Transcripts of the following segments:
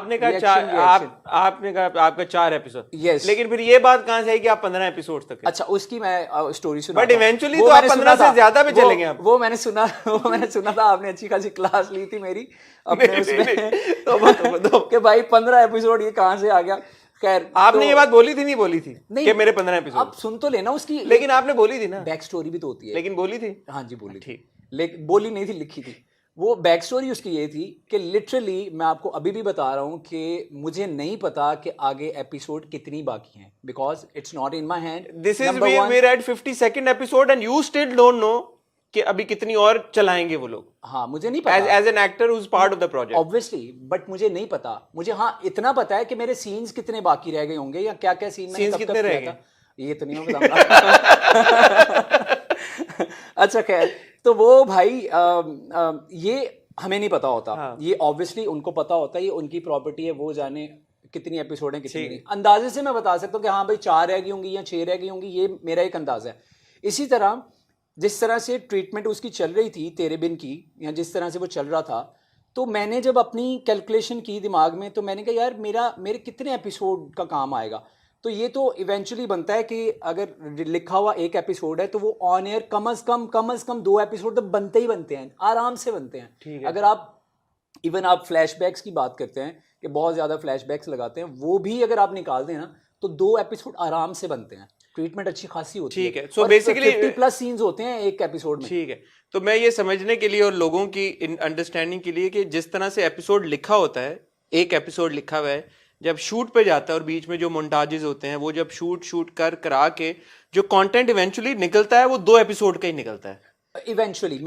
आपने कहा आपने कहा आपका 4 एपिसोड, Yes. लेकिन फिर ये बात कहां से आई कि आप 15 एपिसोड तक हैं? अच्छा, उसकी मैं स्टोरी सुना, बट इवेंचुअली तो आप 15 से ज्यादा पे चलेंगे आप। वो मैंने सुना था, आपने अच्छी खासी क्लास ली थी मेरी अपने उसमें तो कि भाई 15 एपिसोड ये कहां से आ गया। खैर, आपने ये बात बोली थी, नहीं बोली थी कि मेरे 15 एपिसोड? आप सुन तो लेना उसकी, लेकिन आपने बोली थी ना, बैक स्टोरी भी तो होती है। लेकिन बोली थी। हाँ जी, बोली थी, ठीक। लेकिन बोली नहीं थी, लिखी थी। वो बैक स्टोरी उसकी ये थी कि लिटरली मैं आपको अभी भी बता रहा हूँ कि मुझे नहीं पता कि आगे एपिसोड कितनी बाकी हैं, because it's not in my hand. This is we're at 52nd episode and you still don't know कि अभी कितनी और चलाएंगे वो लोग। हाँ, मुझे नहीं पता as an actor whose part of the project, obviously, but मुझे नहीं पता। मुझे हाँ इतना पता है कि मेरे सीन्स कितने बाकी रह गए होंगे या क्या क्या सीन मैंने कितने रह गए, ये तो नहीं बताऊंगा। अच्छा खैर, तो वो भाई ये हमें नहीं पता होता। हाँ। ये ऑब्वियसली उनको पता होता है, ये उनकी प्रॉपर्टी है, वो जाने कितनी एपिसोड है कितनी नहीं। अंदाजे से मैं बता सकता हूँ कि हाँ भाई 4 रह गई होंगी या 6 रह गई होंगी, ये मेरा एक अंदाजा है। इसी तरह जिस तरह से ट्रीटमेंट उसकी चल रही थी तेरे बिन की, या जिस तरह से वो चल रहा था, तो मैंने जब अपनी कैलकुलेशन की दिमाग में, तो मैंने कहा यार मेरे कितने एपिसोड का काम आएगा। तो ये तो इवेंचुअली बनता है कि अगर लिखा हुआ एक एपिसोड है तो वो ऑन एयर कम अज कम 2 एपिसोड तो बनते ही बनते हैं, आराम से बनते हैं। अगर आप इवन आप फ्लैशबैक्स की बात करते हैं कि बहुत ज़्यादा फ्लैशबैक्स लगाते हैं, वो भी अगर आप निकाल दें ना तो 2 एपिसोड आराम से बनते हैं। ट्रीटमेंट अच्छी खासी होती है। ठीक है, सो बेसिकली 50+ सीन्स होते हैं एक एपिसोड में। ठीक है, तो मैं ये समझने के लिए और लोगों की अंडरस्टैंडिंग के लिए कि जिस तरह से एपिसोड लिखा होता है, एक एपिसोड लिखा हुआ है, जब शूट पे जाता है और बीच में जो मोन्टाजेस होते हैं, वो जब शूट करा के जो कंटेंट इवेंचुअली निकलता है वो 2 एपिसोड का ही निकलता है इवेंचुअली।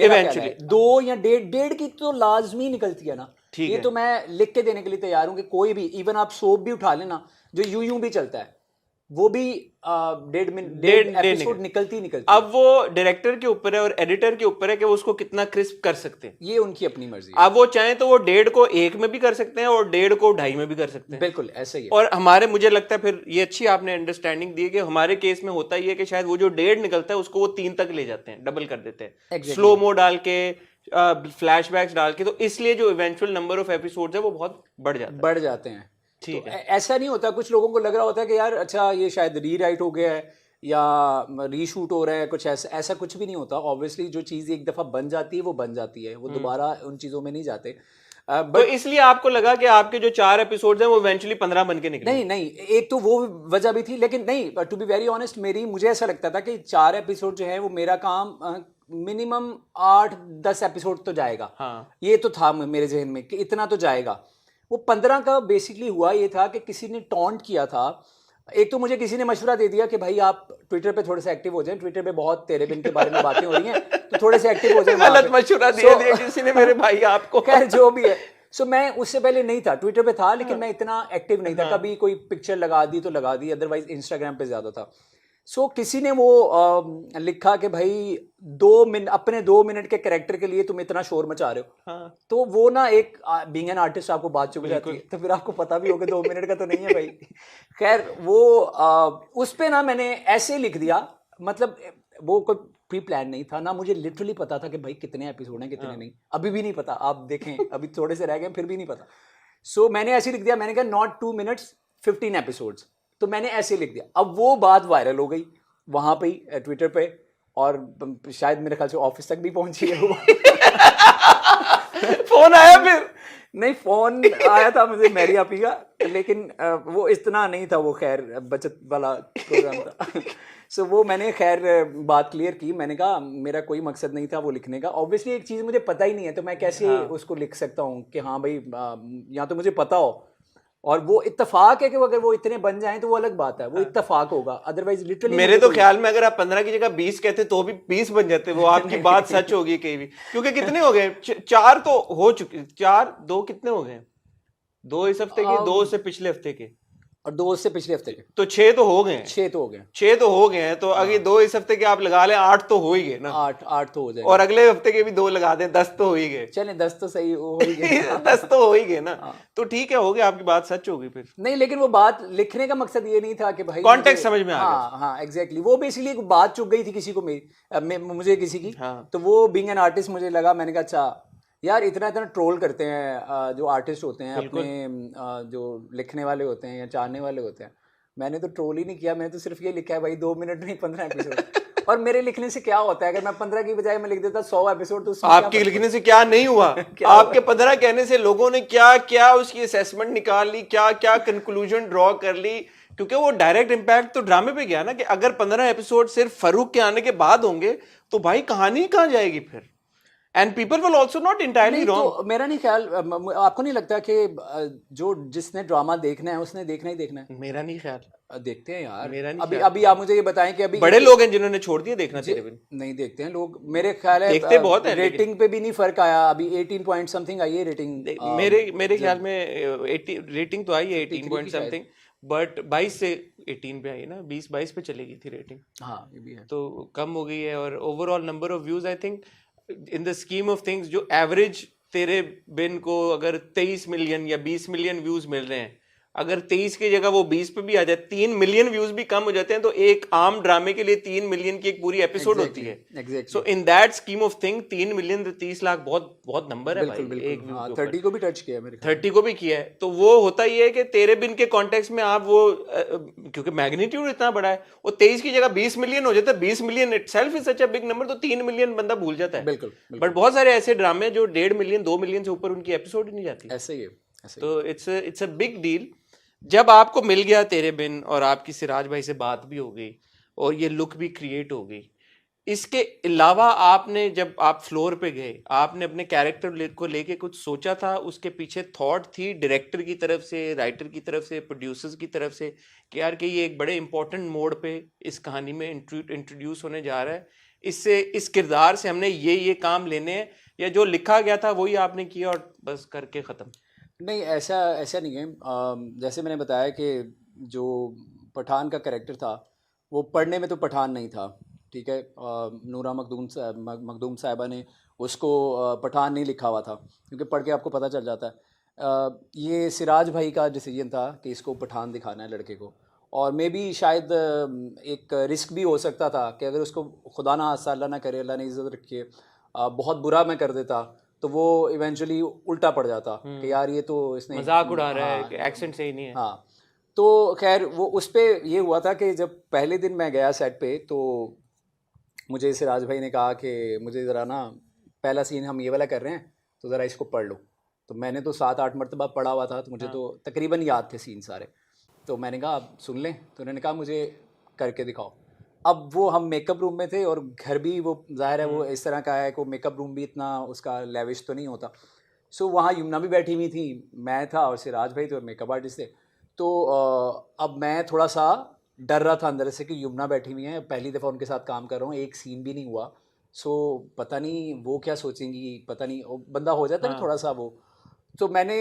2 या 1.5 की तो लाजमी निकलती है ना। ये तो मैं लिख के देने के लिए तैयार हूँ कि कोई भी, इवन आप सोप भी उठा लेना जो यूं भी चलता है, वो भी 1.5 एपिसोड निकलती है। अब वो डायरेक्टर के ऊपर है और एडिटर के ऊपर है कि वो उसको कितना क्रिस्प कर सकते हैं, ये उनकी अपनी मर्जी है। अब वो चाहें तो वो 1.5 को 1 में भी कर सकते हैं और 1.5 को 2.5 में भी कर सकते हैं। बिल्कुल ऐसा ही है। और हमारे, मुझे लगता है फिर ये अच्छी आपने अंडरस्टैंडिंग दी है कि हमारे केस में होता ही है कि शायद वो जो 1.5 निकलता है उसको वो 3 तक ले जाते हैं, डबल कर देते हैं, स्लो मो डाल के, फ्लैशबैक्स डाल के, तो इसलिए जो इवेंचुअल नंबर ऑफ एपिसोड्स है वो बहुत बढ़ जाते हैं। ठीक है, ऐसा नहीं होता। कुछ लोगों को लग रहा होता है कि यार अच्छा ये शायद रीराइट हो गया है या रीशूट हो रहा है, कुछ ऐसा कुछ भी नहीं होता। ऑब्वियसली जो चीज़ एक दफ़ा बन जाती है वो बन जाती है, वो दोबारा उन चीज़ों में नहीं जाते। तो इसलिए आपको लगा कि आपके जो 4 एपिसोड्स हैं वो इवेंचुअली 15 बन के निकले? नहीं, एक तो वो वजह भी थी, लेकिन नहीं, टू बी वेरी ऑनेस्ट, मुझे ऐसा लगता था कि 4 एपिसोड जो है वो मेरा काम मिनिमम 8-10 एपिसोड तो जाएगा। हाँ। ये तो था मेरे जहन में कि इतना तो जाएगा। वो 15 का बेसिकली हुआ ये था कि किसी ने टॉन्ट किया था। एक तो मुझे किसी ने मशवरा दे दिया कि भाई आप ट्विटर पे थोड़े से एक्टिव हो जाएं, ट्विटर पे बहुत तेरे बिन के बारे में बातें हो रही हैं, तो थोड़े से एक्टिव हो जाएं। गलत मशवरा दे दिया किसी ने मेरे भाई आपको। खैर जो भी है, सो मैं उससे पहले नहीं था, ट्विटर पे था लेकिन मैं इतना एक्टिव नहीं था। कभी कोई पिक्चर लगा दी तो लगा दी, अदरवाइज इंस्टाग्राम पे ज्यादा था। सो किसी ने वो लिखा कि भाई अपने 2 मिनट के कैरेक्टर के लिए तुम इतना शोर मचा रहे हो। हाँ। तो वो ना एक बीइंग एन आर्टिस्ट आपको बात चुक जाती है, तो फिर आपको पता भी होगा 2 मिनट का तो नहीं है भाई। खैर वो उस पे ना मैंने ऐसे लिख दिया, मतलब वो कोई प्री प्लान नहीं था ना, मुझे लिटरली पता था कि भाई कितने एपिसोड हैं कितने नहीं, अभी भी नहीं पता। आप देखें अभी थोड़े से रह गए फिर भी नहीं पता। सो मैंने ऐसे लिख दिया, मैंने कहा नॉट 2 मिनट्स 15 एपिसोड्स, तो मैंने ऐसे लिख दिया। अब वो बात वायरल हो गई वहां पे ट्विटर पे, और शायद मेरे ख्याल से ऑफिस तक भी पहुंची है वो। फोन आया फिर? नहीं, फोन आया था मुझे मैरी आपी का, लेकिन वो इतना नहीं था, वो खैर बचत वाला प्रोग्राम था। सो वो मैंने खैर बात क्लियर की, मैंने कहा मेरा कोई मकसद नहीं था वो लिखने का। ऑब्वियसली एक चीज़ मुझे पता ही नहीं है तो मैं कैसे उसको लिख सकता हूँ कि हाँ भाई या तो मुझे पता हो, और वो इत्तेफाक है कि अगर वो इतने बन जाएं तो वो अलग बात है, वो इत्तेफाक होगा। अदरवाइज लिटरली मेरे तो ख्याल में अगर आप 15 की जगह 20 कहते तो भी 20 बन जाते। वो आपकी बात सच होगी कहीं भी, क्योंकि कितने हो गए? 4 तो हो चुके, 2 कितने हो गए? 2 इस हफ्ते के, 2 से पिछले हफ्ते के, और 2 से पिछले हफ्ते के, तो 6 तो हो गए। 6 तो हो गए, 6 तो हो गए हैं। तो अगर 2 इस हफ्ते के आप लगा लें, 8 तो हो ही गए ना। 8 तो हो जाएगा, और अगले हफ्ते के भी 2 लगा दें, 10 तो हो ही गए। चलें 10 तो सही हो ही गए। 10 तो हो ही गए ना। तो ठीक है, हो गया, आपकी बात सच होगी फिर। नहीं, लेकिन वो बात लिखने का मकसद ये नहीं था कि भाई कॉन्टेक्स्ट समझ में आ गया। हाँ एग्जैक्टली, वो बेसिकली एक बात चुक गई थी किसी को, मुझे किसी की। तो वो बीइंग एन आर्टिस्ट मुझे लगा, मैंने कहा अच्छा यार इतना इतना ट्रोल करते हैं जो आर्टिस्ट होते हैं अपने जो लिखने वाले होते हैं या चाहने वाले होते हैं। मैंने तो ट्रोल ही नहीं किया, मैंने तो सिर्फ ये लिखा है भाई 2 मिनट नहीं 15 एपिसोड। और मेरे लिखने से क्या होता है, अगर मैं 15 की बजाय मैं लिख देता 100 एपिसोड तो उसमें आपके लिखने से क्या नहीं हुआ? आपके 15 कहने से लोगों ने क्या क्या उसकी असेसमेंट निकाल ली, क्या क्या कंक्लूजन ड्रॉ कर ली, क्योंकि वो डायरेक्ट इम्पैक्ट तो ड्रामे पे गया ना कि अगर 15 एपिसोड सिर्फ फरूक के आने के बाद होंगे तो भाई कहानी कहाँ जाएगी फिर? And people will also not entirely wrong. तो मेरा नहीं ख्याल, आपको नहीं लगता कि जो जिसने ड्रामा देखना है उसने देखना ही देखना है? मेरा नहीं ख्याल। देखते हैं यार। मेरा नहीं अभी ख्याल। अभी आप मुझे ये बताएं कि अभी बड़े लोग हैं जिन्होंने छोड़ दिया देखना तेरे बिन। नहीं देखते हैं लोग, मेरे ख्याल है देखते बहुत हैं रेटिंग पे भी नहीं फर्क आया। अभी 18 पॉइंट समथिंग आई है रेटिंग। मेरे ख्याल में 80 रेटिंग तो आई है 18 पॉइंट समथिंग, बट 22 से 18 पे आई ना, 20-22 पे चली गई थी रेटिंग। हाँ ये भी है, तो कम हो गई है। और overall number of views I think in the scheme of things जो एवरेज तेरे बिन को अगर 23 मिलियन या 20 मिलियन व्यूज मिल रहे हैं, अगर 23 की जगह वो 20 पे भी आ जाए, 3 मिलियन व्यूज भी कम हो जाते हैं, तो एक आम ड्रामे के लिए 3 मिलियन की एक पूरी एपिसोड होती है। So in that scheme of thing 3 million तो 30 लाख बहुत बहुत नंबर है भाई एक व्यू के ऊपर। 30 को भी टच किया है मेरे ख्याल। 30 को भी किया है। तो वो होता ही है कि तेरे बिन के कॉन्टेक्स्ट में आप वो क्योंकि मैग्नीट्यूड इतना बड़ा है, वो 23 की जगह 20 मिलियन हो जाता है। 20 million itself is such a big number, तो 3 मिलियन बंदा भूल जाता है। बिल्कुल। बट बहुत सारे ऐसे ड्रामे जो 1.5 मिलियन 2 मिलियन से ऊपर उनकी एपिसोड ही नहीं जाती। ऐसे ही है, ऐसे ही। तो इट्स अ बिग डील। जब आपको मिल गया तेरे बिन और आपकी सिराज भाई से बात भी हो गई और ये लुक भी क्रिएट हो गई, इसके अलावा आपने जब आप फ्लोर पे गए, आपने अपने कैरेक्टर को लेके कुछ सोचा था? उसके पीछे थॉट थी डायरेक्टर की तरफ से, राइटर की तरफ से, प्रोड्यूसर्स की तरफ से कि यार कि ये एक बड़े इंपॉर्टेंट मोड पे इस कहानी में इंट्रोड्यूस होने जा रहा है, इससे इस किरदार से हमने ये काम लेने हैं, या जो लिखा गया था वही आपने किया और बस करके ख़त्म? नहीं, ऐसा ऐसा नहीं है। जैसे मैंने बताया कि जो पठान का कैरेक्टर था वो पढ़ने में तो पठान नहीं था, ठीक है। नूरा मखदूम साहिबा ने उसको पठान नहीं लिखा हुआ था, क्योंकि पढ़ के आपको पता चल जाता है। ये सिराज भाई का डिसीजन था कि इसको पठान दिखाना है लड़के को। और मे बी शायद एक रिस्क भी हो सकता था कि अगर उसको खुदा ना हादसा, अल्लाह ना करे, अल्लाह ने इज़्ज़त रखिए, बहुत बुरा मैं कर देता तो वो इवेंचुअली उल्टा पड़ जाता कि यार ये तो इसने मजाक उड़ा रहा है, एक्सेंट सही नहीं है। हाँ, तो खैर वो उस पर ये हुआ था कि जब पहले दिन मैं गया सेट पे तो मुझे सिराज भाई ने कहा कि मुझे ज़रा ना पहला सीन हम ये वाला कर रहे हैं तो ज़रा इसको पढ़ लो। तो मैंने तो 7-8 मरतबा पढ़ा हुआ था, तो मुझे तो तकरीबन याद थे सीन सारे। तो मैंने कहा आप सुन लें, तो उन्होंने कहा मुझे करके दिखाओ। अब वो हम मेकअप रूम में थे और घर भी वो ज़ाहिर है वो इस तरह का है कि मेकअप रूम भी इतना उसका लेविश तो नहीं होता। सो वहाँ यमुना भी बैठी हुई थी, मैं था और सिराज भाई तो मेकअप आर्टिस्ट थे। तो अब मैं थोड़ा सा डर रहा था अंदर से कि यमुना बैठी हुई हैं, पहली दफ़ा उनके साथ काम कर रहा हूँ, एक सीन भी नहीं हुआ। सो पता नहीं वो क्या सोचेंगी, पता नहीं, वो बंदा हो जाता है थोड़ा सा वो। तो मैंने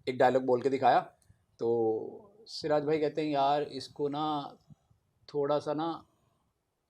एक डायलॉग बोल के दिखाया तो सिराज भाई कहते हैं यार इसको ना थोड़ा सा ना